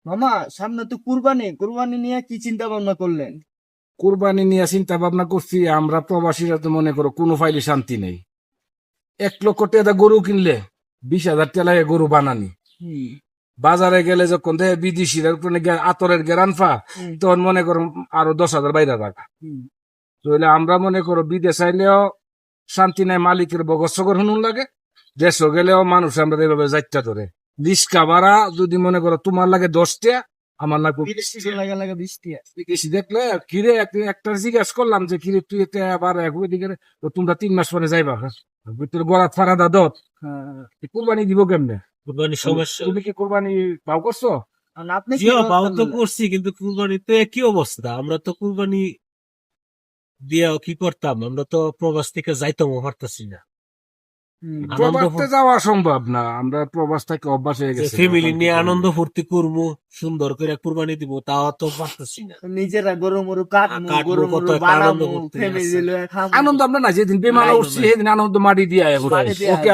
মামা সামনে তো কুরবানি নিয়ে কি চিন্তা ভাবনা করলেন? কোরবানি নিয়ে চিন্তা ভাবনা করছি। আমরা প্রবাসীরা তো মনে করো কোনো ফাইলে শান্তি নেই। 1 লক্ষ টাকা গরু কিনলে 20,000 টাকা গরু বানানি। বাজারে গেলে যখন দেখে বিদেশিরা আতরের গেরান ফা, তখন মনে করো আরো 10,000 বাইরে রাখা। তাহলে আমরা মনে করো বিদেশ আইলেও শান্তি নাই, মালিকের বগসগর হুনুন লাগে। দেশও গেলেও মানুষ আমরা এইভাবে যাইতে ধরে রিস্কা ভাড়া যদি মনে করো তোমার লাগে 10 টাকা, আমার লাগবে লাগে 20 টাকা। বেশি দেখলে কিরে একটা জিজ্ঞাসা করলাম যে কিরে তুই এটা আবার একদিকে তো তোমরা 3 মাস পরে যাইবা, ভিতরে গড়াত ফাড়া দাদত কোরবানি দিব কেমনে? কুরবানি সমস্যা। তুমি কি কোরবানি পাও করছো? আর আপনি কি জিও পাও ব্যবস্থা তো নিলেন? করছি, কিন্তু কুরবানিতে কি অবস্থা, আমরা তো কুরবানি দিয়েও কি করতাম, আমরা তো প্রবাস থেকে যাইতামও পারতাছি না। আনন্দ প্রবাসতে যাওয়া সম্ভব না, আমরা প্রবাস থেকে অভ্যাস হয়ে গেছে। ফ্যামিলি নিয়ে আনন্দ ফুর্তি করবো, সুন্দর করে কুরবানি দিব, তাও তো পারতাছি না। নিজেরা গরু মরু কাটমু, কাটবো, গরু কত মরু একটা আনন্দ বানামু, করতে ফ্যামিলি আছে। লয়ে খামু। আনন্দ আমরা না, যেদিন বেমালা উঠছি সেদিন আনন্দ মাটি দিয়ে মাটি দিয়া ওকে